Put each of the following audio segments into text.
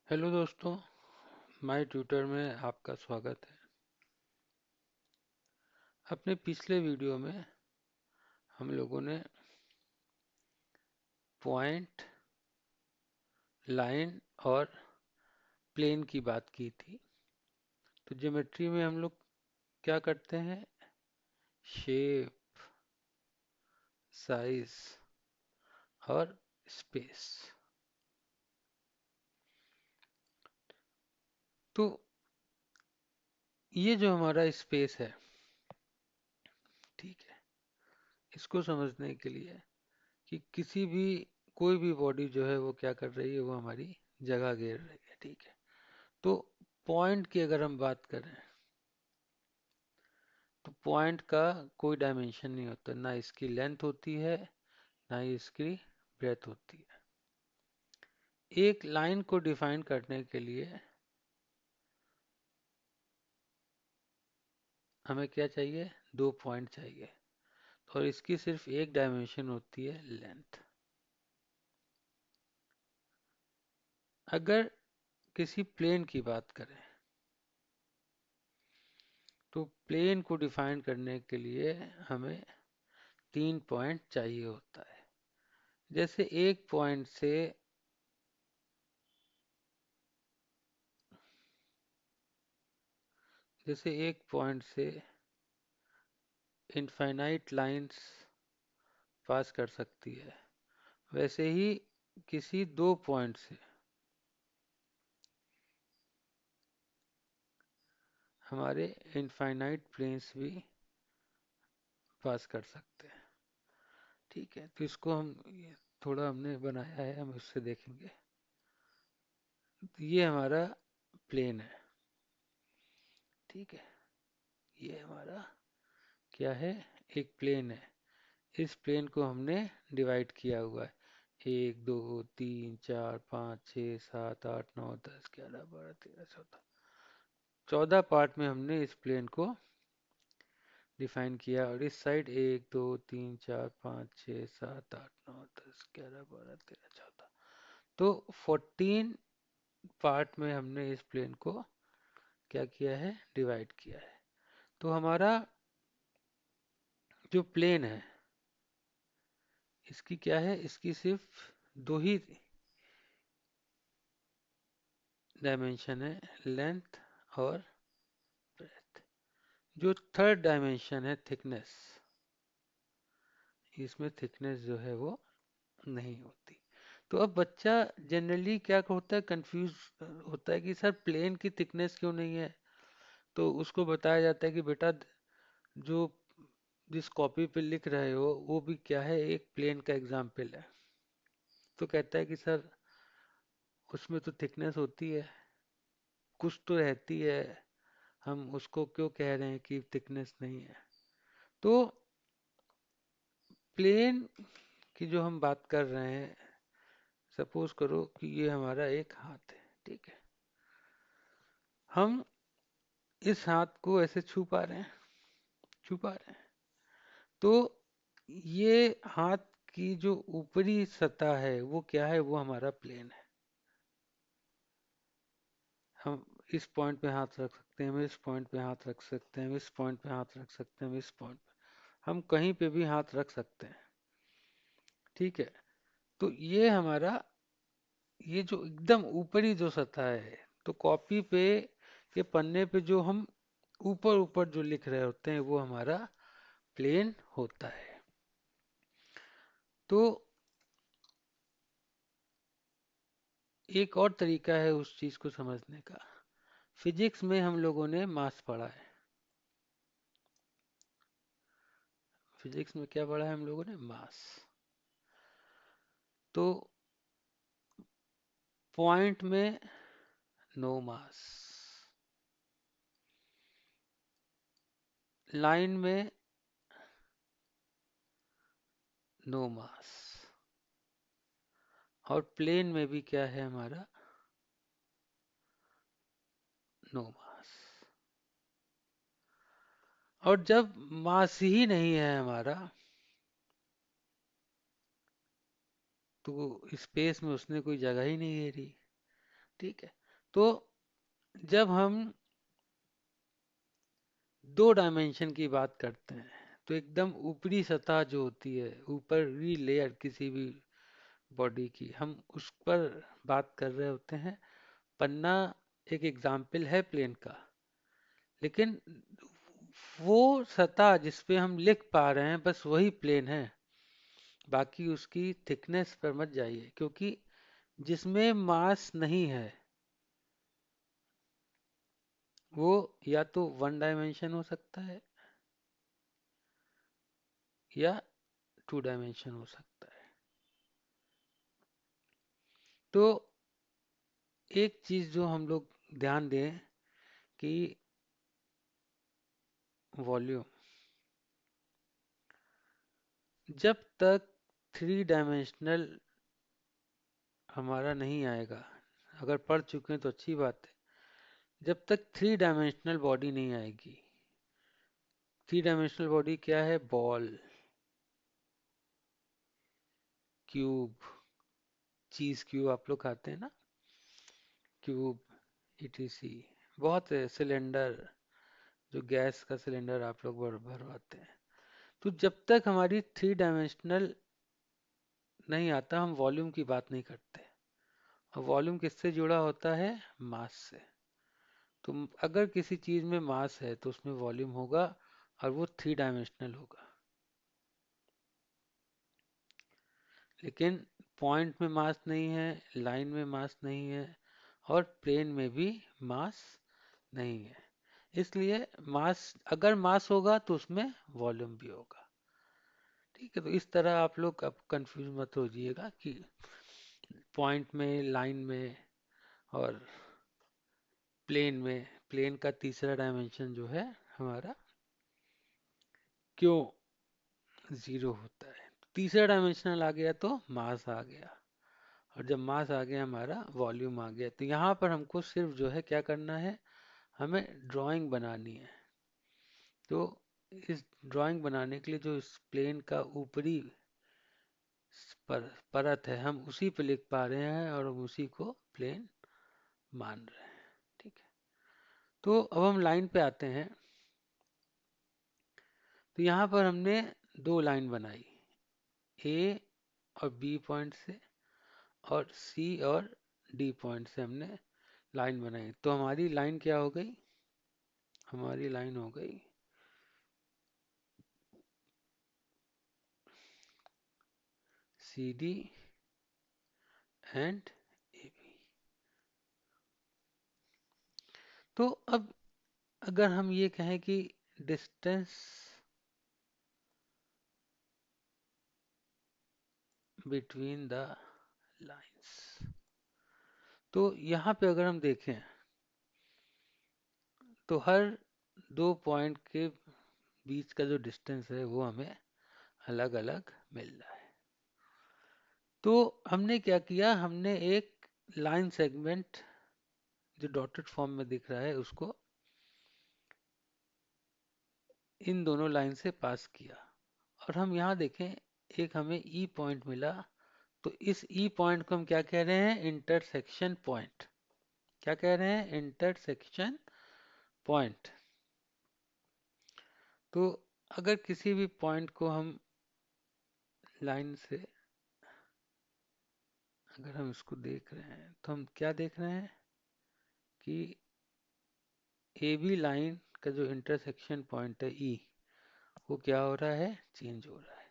Hello दोस्तों, my tutor में आपका स्वागत है। अपने पिछले वीडियो में हम लोगों ने पॉइंट, लाइन और प्लेन की बात की थी। तो ज्योमेट्री में हम लोग क्या करते हैं? शेप, साइज और स्पेस। तो ये जो हमारा स्पेस है, ठीक है, इसको समझने के लिए कि किसी भी कोई भी बॉडी जो है वो क्या कर रही है, वो हमारी जगह घेर रही है, ठीक है। तो पॉइंट की अगर हम बात करें तो पॉइंट का कोई डायमेंशन नहीं होता, ना इसकी लेंथ होती है ना ही इसकी ब्रेथ होती है। एक लाइन को डिफाइन करने के लिए हमें क्या चाहिए? दो पॉइंट चाहिए, और इसकी सिर्फ एक डायमेंशन होती है, लेंथ। अगर किसी प्लेन की बात करें तो प्लेन को डिफाइन करने के लिए हमें तीन पॉइंट चाहिए होता है। जैसे एक पॉइंट से इनफाइनाइट लाइंस पास कर सकती है, वैसे ही किसी दो पॉइंट से हमारे इनफाइनाइट प्लेन्स भी पास कर सकते हैं, ठीक है। तो इसको हम थोड़ा हमने बनाया है, हम उससे देखेंगे। तो ये हमारा प्लेन है, ठीक है। ये हमारा क्या है? एक प्लेन है। इस प्लेन को हमने डिवाइड किया हुआ है, 1 2 3 4 5 6 7 8 9 10 11 12 13 14 14 पार्ट में हमने इस प्लेन को डिफाइन किया। और इस साइड 1 2 3 4 5 6 7 8 9 10 11 12 13 14, तो 14 पार्ट में हमने इस प्लेन को क्या किया है? डिवाइड किया है। तो हमारा जो प्लेन है, इसकी क्या है? इसकी सिर्फ दो ही डायमेंशन है, लेंथ और ब्रेथ। जो थर्ड डायमेंशन है, थिकनेस, इसमें थिकनेस जो है वो नहीं होती। तो अब बच्चा जनरली क्या होता है? कंफ्यूज होता है कि सर प्लेन की थिकनेस क्यों नहीं है। तो उसको बताया जाता है कि बेटा, जो जिस कॉपी पे लिख रहे हो वो भी क्या है? एक प्लेन का एग्जाम्पल है। तो कहता है कि सर उसमें तो थिकनेस होती है, कुछ तो रहती है, हम उसको क्यों कह रहे हैं कि थिकनेस नहीं है। तो प्लेन की जो हम बात कर रहे हैं, सपोज करो कि ये हमारा एक हाथ है, ठीक है। हम इस हाथ को ऐसे छू पा रहे हैं? छू पा रहे हैं। तो ये हाथ की जो ऊपरी सतह है वो क्या है? वो हमारा प्लेन है। हम इस पॉइंट पे हाथ रख सकते हैं, हम इस पॉइंट पे हाथ रख सकते हैं, हम इस पॉइंट पे हाथ रख सकते हैं, हम इस पॉइंट पे, हम कहीं पे भी हाथ रख सकते हैं, ठीक है। तो ये हमारा, ये जो एकदम ऊपरी जो सतह है, तो कॉपी पे के पन्ने पे जो हम ऊपर ऊपर जो लिख रहे होते हैं वो हमारा प्लेन होता है। तो एक और तरीका है उस चीज को समझने का। फिजिक्स में हम लोगों ने मास पढ़ा है। फिजिक्स में क्या पढ़ा है हम लोगों ने? मास। तो पॉइंट में नो मास, लाइन में नो मास, और प्लेन में भी क्या है हमारा? नो मास। और जब मास ही नहीं है हमारा, तो स्पेस में उसने कोई जगह ही नहीं घेरी। ठीक है। तो जब हम दो डायमेंशन की बात करते हैं तो एकदम ऊपरी सतह जो होती है, ऊपरी लेयर किसी भी बॉडी की, हम उस पर बात कर रहे होते हैं। पन्ना एक एग्जाम्पल है प्लेन का, लेकिन वो सतह जिस पे हम लिख पा रहे हैं बस वही प्लेन है। बाकी उसकी थिकनेस पर मत जाइए, क्योंकि जिसमें मास नहीं है वो या तो वन डायमेंशन हो सकता है या टू डायमेंशन हो सकता है। तो एक चीज जो हम लोग ध्यान दें कि वॉल्यूम जब तक थ्री डायमेंशनल हमारा नहीं आएगा, अगर पढ़ चुके हैं तो अच्छी बात है, जब तक थ्री डायमेंशनल बॉडी नहीं आएगी। थ्री डायमेंशनल बॉडी क्या है? बॉल, क्यूब, चीज क्यूब आप लोग खाते हैं ना, क्यूब, ईटीसी, बहुत है, सिलेंडर, जो गैस का सिलेंडर आप लोग भरवाते हैं। तो जब तक हमारी थ्री डायमेंशनल नहीं आता हम वॉल्यूम की बात नहीं करते। और वॉल्यूम किससे जुड़ा होता है? मास से। तो अगर किसी चीज में मास है तो उसमें वॉल्यूम होगा, और वो थ्री डायमेंशनल होगा। लेकिन पॉइंट में मास नहीं है, लाइन में मास नहीं है, और प्लेन में भी मास नहीं है। इसलिए मास, अगर मास होगा तो उसमें वॉल्यूम भी होगा। ठीक है, तो इस तरह आप लोग अब कंफ्यूज मत हो जाइएगा कि पॉइंट में, लाइन में और प्लेन में, प्लेन का तीसरा डायमेंशन जो है हमारा, क्यों जीरो होता है। तीसरा डायमेंशनल आ गया तो मास आ गया, और जब मास आ गया हमारा वॉल्यूम आ गया। तो यहाँ पर हमको सिर्फ जो है क्या करना है, हमें ड्राइंग बनानी है। तो इस ड्राइंग बनाने के लिए जो इस प्लेन का ऊपरी परत है हम उसी पे लिख पा रहे हैं, और हम उसी को प्लेन मान रहे हैं। ठीक है, तो अब हम लाइन पे आते हैं। तो यहाँ पर हमने दो लाइन बनाई, ए और बी पॉइंट से, और सी और डी पॉइंट से हमने लाइन बनाई। तो हमारी लाइन क्या हो गई? हमारी लाइन हो गई C D and A B. तो अब अगर हम ये कहें कि डिस्टेंस बिटवीन द लाइंस, तो यहाँ पे अगर हम देखें तो हर दो पॉइंट के बीच का जो डिस्टेंस है वो हमें अलग अलग मिल रहा है। तो हमने क्या किया, हमने एक लाइन सेगमेंट जो डॉटेड फॉर्म में दिख रहा है उसको इन दोनों लाइन से पास किया। और हम यहाँ देखें, एक हमें ई पॉइंट मिला। तो इस ई पॉइंट को हम क्या कह रहे हैं? Intersection point. क्या कह रहे हैं? Intersection point. तो अगर किसी भी पॉइंट को हम लाइन से, अगर हम इसको देख रहे हैं तो हम क्या देख रहे हैं कि ए बी लाइन का जो इंटरसेक्शन पॉइंट है ई, वो क्या हो रहा है? चेंज हो रहा है।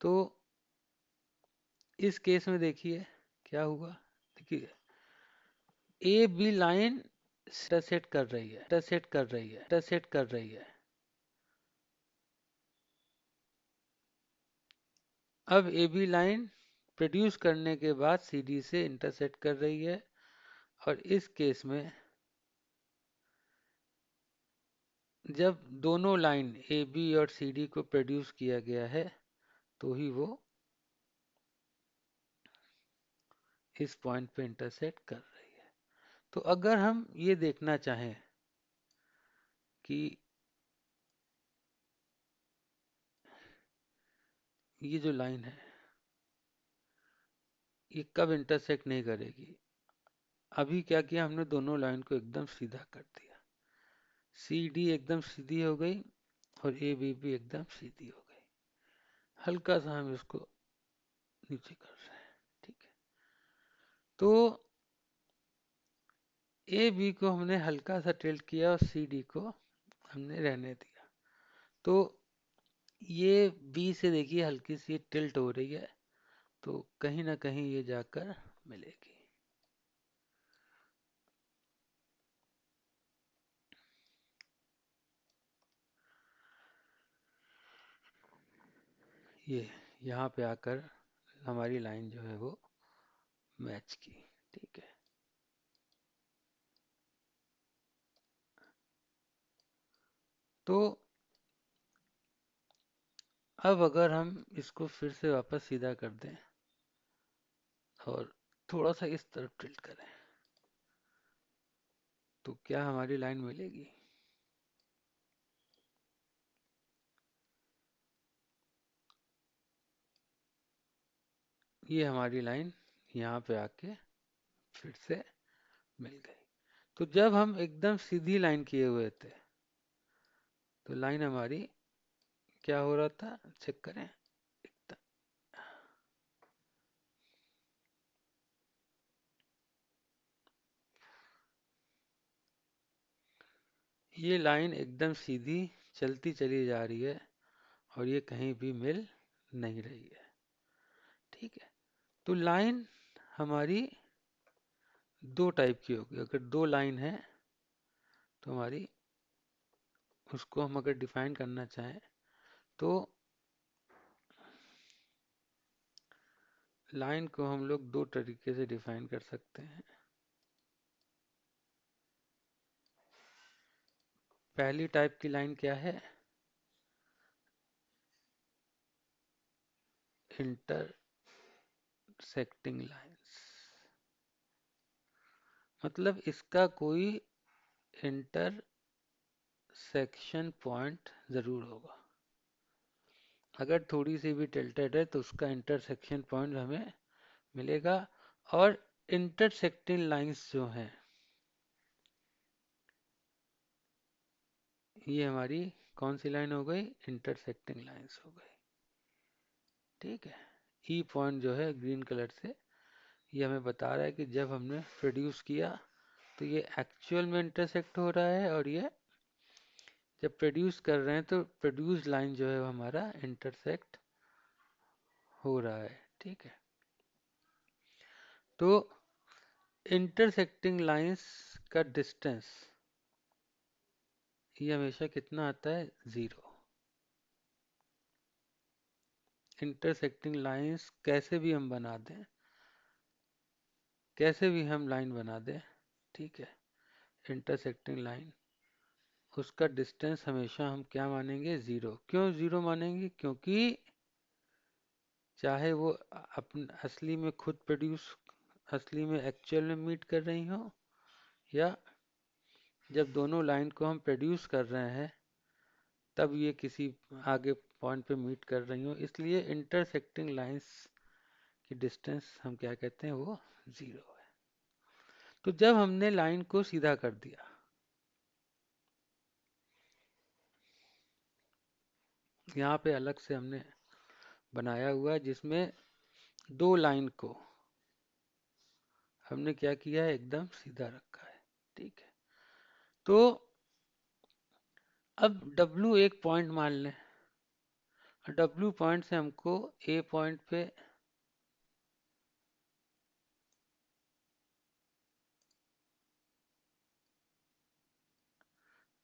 तो इस केस में देखिए क्या हुआ। देखिए ए बी लाइन इंटरसेक्ट कर रही है, इंटरसेक्ट कर रही है, इंटरसेक्ट कर रही है। अब ए बी लाइन प्रोड्यूस करने के बाद सी डी से इंटरसेक्ट कर रही है, और इस केस में जब दोनों लाइन ए बी और सी डी को प्रोड्यूस किया गया है तो ही वो इस पॉइंट पे इंटरसेक्ट कर रही है। तो अगर हम ये देखना चाहें कि ये जो लाइन है ये कब इंटरसेक्ट नहीं करेगी, अभी क्या किया हमने, दोनों लाइन को एकदम सीधा कर दिया। सी डी एकदम सीधी हो गई और ए बी भी एकदम सीधी हो गई। हल्का सा हम इसको नीचे कर रहे हैं, ठीक है। तो ए बी को हमने हल्का सा टिल्ट किया और सी डी को हमने रहने दिया। तो ये बी से देखिए हल्की सी टिल्ट हो रही है, तो कहीं ना कहीं ये जाकर मिलेगी। ये यहाँ पे आकर हमारी लाइन जो है वो मैच की, ठीक है। तो अब अगर हम इसको फिर से वापस सीधा कर दें और थोड़ा सा इस तरफ टिल्ट करें, तो क्या हमारी लाइन मिलेगी? ये हमारी लाइन यहाँ पे आके फिर से मिल गई। तो जब हम एकदम सीधी लाइन किए हुए थे तो लाइन हमारी क्या हो रहा था, चेक करें एकदम। ये लाइन एकदम सीधी चलती चली जा रही है और ये कहीं भी मिल नहीं रही है, ठीक है। तो लाइन हमारी दो टाइप की होगी। अगर दो लाइन है तो हमारी, उसको हम अगर डिफाइन करना चाहें तो लाइन को हम लोग दो तरीके से डिफाइन कर सकते हैं। पहली टाइप की लाइन क्या है, इंटरसेक्टिंग लाइंस, मतलब इसका कोई इंटरसेक्शन पॉइंट जरूर होगा। अगर थोड़ी सी भी टिल्टेड है तो उसका इंटरसेक्शन पॉइंट हमें मिलेगा। और इंटरसेक्टिंग लाइंस जो हैं, ये हमारी कौन सी लाइन हो गई, इंटरसेक्टिंग लाइंस हो गई, ठीक है। ई पॉइंट जो है ग्रीन कलर से, ये हमें बता रहा है कि जब हमने प्रोड्यूस किया तो ये एक्चुअल में इंटरसेक्ट हो रहा है, और ये जब प्रोड्यूस कर रहे हैं तो प्रोड्यूस लाइन जो है वो हमारा इंटरसेक्ट हो रहा है, ठीक है। तो इंटरसेक्टिंग लाइंस का डिस्टेंस ये हमेशा कितना आता है, 0। इंटरसेक्टिंग लाइंस कैसे भी हम बना दें, कैसे भी हम लाइन बना दें, ठीक है, इंटरसेक्टिंग लाइन, उसका डिस्टेंस हमेशा हम क्या मानेंगे, 0। क्यों 0 मानेंगे? क्योंकि चाहे वो अपन असली में खुद प्रोड्यूस, असली में एक्चुअल में मीट कर रही हो, या जब दोनों लाइन को हम प्रोड्यूस कर रहे हैं तब ये किसी आगे पॉइंट पे मीट कर रही हो, इसलिए इंटरसेक्टिंग लाइंस की डिस्टेंस हम क्या कहते हैं, वो 0 है। तो जब हमने लाइन को सीधा कर दिया, यहाँ पे अलग से हमने बनाया हुआ है जिसमें दो लाइन को हमने क्या किया है, एकदम सीधा रखा है, ठीक है। तो अब W एक पॉइंट मान लें, W पॉइंट से हमको A पॉइंट पे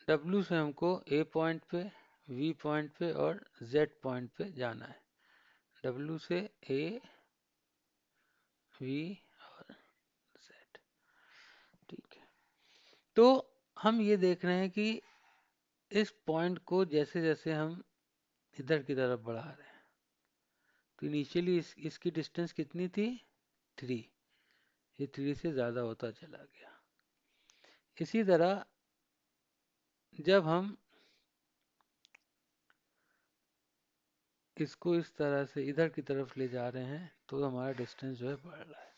W से हमको A पॉइंट पे, V पॉइंट पे और Z पॉइंट पे जाना है। W से A, V और Z, ठीक है। तो हम ये देख रहे हैं कि इस पॉइंट को जैसे जैसे हम इधर की तरफ बढ़ा रहे हैं, तो इनिशियली इसकी डिस्टेंस कितनी थी, 3, ये 3 से ज़्यादा होता चला गया। इसी तरह जब हम इसको इस तरह से इधर की तरफ ले जा रहे हैं तो हमारा डिस्टेंस जो है बढ़ रहा है।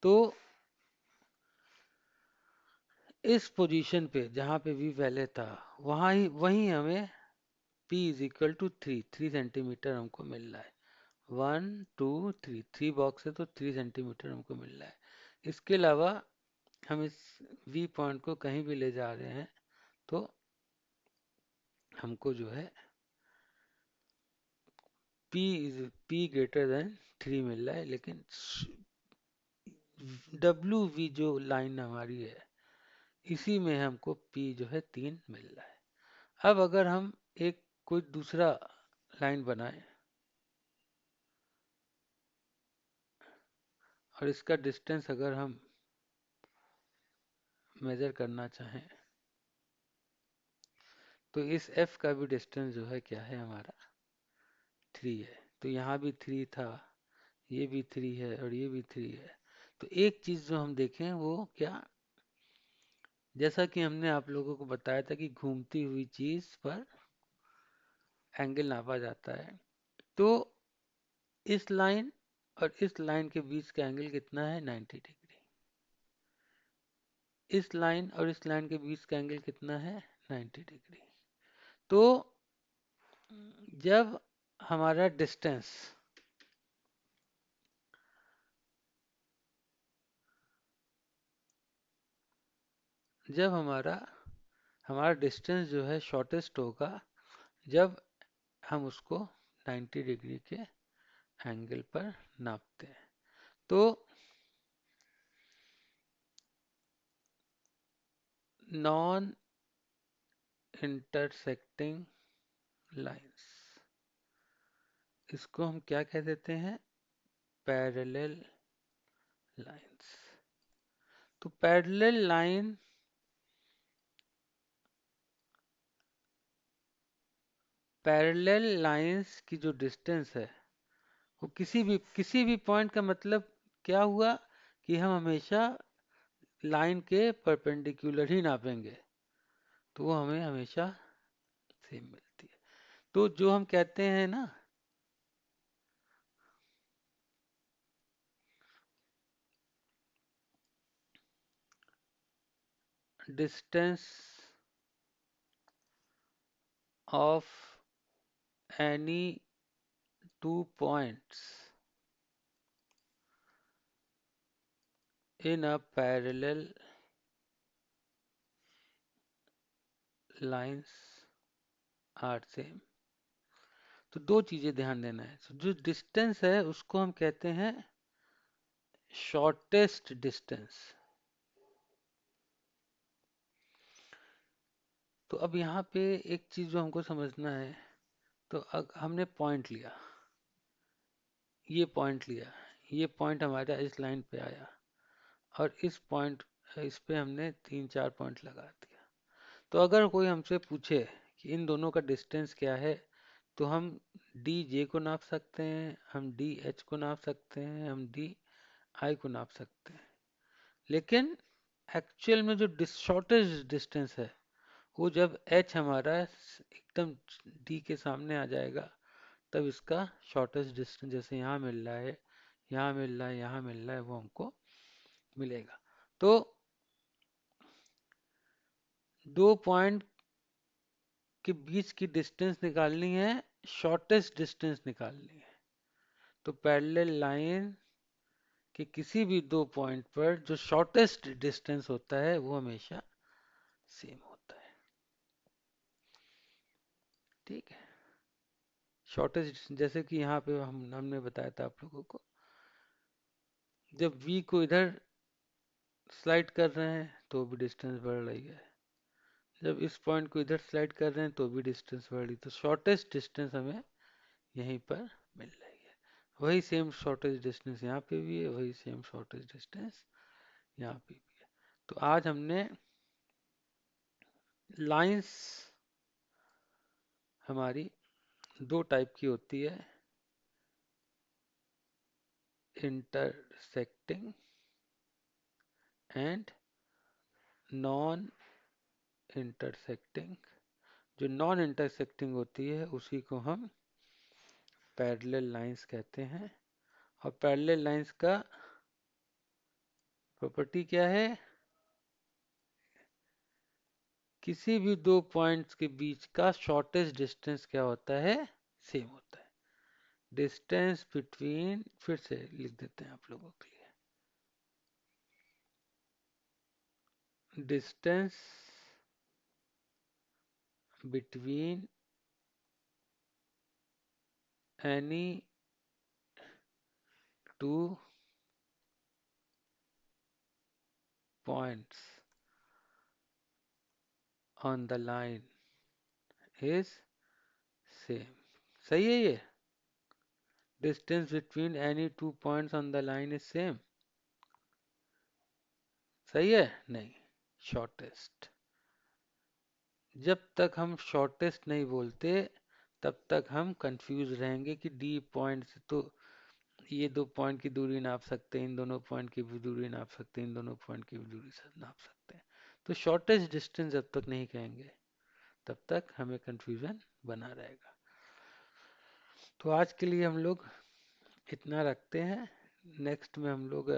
तो इस पोजीशन पे जहाँ पे v पहले था वहाँ ही वहीं हमें p इज इक्वल टू 3 हमको मिल रहा है। 1 2 3 3 बॉक्स है तो 3 सेंटीमीटर हमको मिल रहा है। इसके अलावा हम इस v पॉइंट को कहीं भी ले जा रहे हैं तो हमको जो है p ग्रेटर देन 3 मिल रहा है, लेकिन WV जो लाइन हमारी है इसी में हमको p जो है 3 मिल रहा है। अब अगर हम एक कोई दूसरा लाइन बनाएं और इसका डिस्टेंस अगर हम मेजर करना चाहें तो इस f का भी डिस्टेंस जो है क्या है हमारा 3 है। तो यहाँ भी 3 था, ये भी 3 है और ये भी 3 है। तो एक चीज जो हम देखें वो क्या, जैसा कि हमने आप लोगों को बताया था कि घूमती हुई चीज पर एंगल नापा जाता है। तो इस लाइन और इस लाइन के बीच का एंगल कितना है 90 डिग्री। इस लाइन और इस लाइन के बीच का एंगल कितना है 90 डिग्री। तो जब हमारा डिस्टेंस जब हमारा हमारा डिस्टेंस जो है शॉर्टेस्ट होगा जब हम उसको 90 डिग्री के एंगल पर नापते हैं। तो नॉन इंटरसेक्टिंग लाइंस, इसको हम क्या कह देते हैं, पैरेलल लाइंस। तो पैरेलल लाइंस की जो डिस्टेंस है वो किसी भी पॉइंट का मतलब क्या हुआ कि हम हमेशा लाइन के परपेंडिकुलर ही नापेंगे तो वो हमें हमेशा सेम मिलती है। तो जो हम कहते हैं ना distance of any two points in a parallel lines are same. तो दो चीजें ध्यान देना है। तो जो डिस्टेंस है उसको हम कहते हैं शॉर्टेस्ट डिस्टेंस। तो अब यहाँ पे एक चीज जो हमको समझना है, तो हमने पॉइंट लिया, ये पॉइंट हमारा इस लाइन पे आया और इस पे हमने 3 4 पॉइंट लगा दिया। तो अगर कोई हमसे पूछे कि इन दोनों का डिस्टेंस क्या है तो हम डी जे को नाप सकते हैं, हम डी एच को नाप सकते हैं, हम डी आई को नाप सकते हैं। लेकिन एक्चुअल में जो शॉर्टेस्ट डिस्टेंस है वो जब एच हमारा एकदम डी के सामने आ जाएगा तब इसका शॉर्टेस्ट डिस्टेंस जैसे यहाँ मिल रहा है, यहाँ मिल रहा है, यहाँ मिल रहा है, वो हमको मिलेगा। तो दो पॉइंट के बीच की डिस्टेंस निकालनी है, शॉर्टेस्ट डिस्टेंस निकालनी है। तो पैरेलल लाइन के किसी भी दो पॉइंट पर जो शॉर्टेस्ट डिस्टेंस होता है वो हमेशा सेम होता है। ठीक है, शॉर्टेस्ट जैसे कि यहाँ पे हमने बताया था आप लोगों को, जब v को इधर स्लाइड कर रहे हैं तो भी डिस्टेंस बढ़ रही है, जब इस पॉइंट को इधर स्लाइड कर रहे हैं तो भी डिस्टेंस बढ़ रही है। तो शॉर्टेस्ट डिस्टेंस हमें यहीं पर मिल रही है। वही सेम शॉर्टेज डिस्टेंस यहाँ पे भी है, वही सेम शॉर्टेज डिस्टेंस यहाँ पे भी है। तो आज हमने लाइंस हमारी दो टाइप की होती है, इंटरसेक्टिंग एंड नॉन इंटरसेक्टिंग। जो नॉन इंटरसेक्टिंग होती है उसी को हम पैरेलल लाइंस कहते हैं। और पैरेलल लाइंस का प्रॉपर्टी क्या है, किसी भी दो पॉइंट्स के बीच का शॉर्टेस्ट डिस्टेंस क्या होता है? सेम होता है। डिस्टेंस बिटवीन, फिर से लिख देते हैं आप लोगों के लिए, distance between any two points on the line is same. सही है ये? Distance between any two points on the line is same. सही है? नहीं, शॉर्टेस्ट। जब तक हम शॉर्टेस्ट नहीं बोलते तब तक हम कंफ्यूज रहेंगे कि डी पॉइंट से तो ये दो पॉइंट की दूरी नाप सकते हैं, इन दोनों पॉइंट की भी दूरी नाप सकते हैं, इन दोनों पॉइंट की भी दूरी से नाप सकते हैं। तो शॉर्टेस्ट डिस्टेंस जब तक नहीं कहेंगे तब तक हमें कंफ्यूजन बना रहेगा। तो आज के लिए हम लोग इतना रखते हैं। नेक्स्ट में हम लोग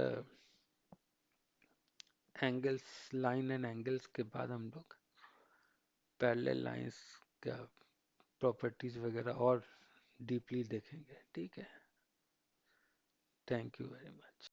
एंगल्स, लाइन एंड एंगल्स के बाद हम लोग पैरेलल लाइंस का प्रॉपर्टीज वगैरह और डीपली देखेंगे। ठीक है? Thank you very much.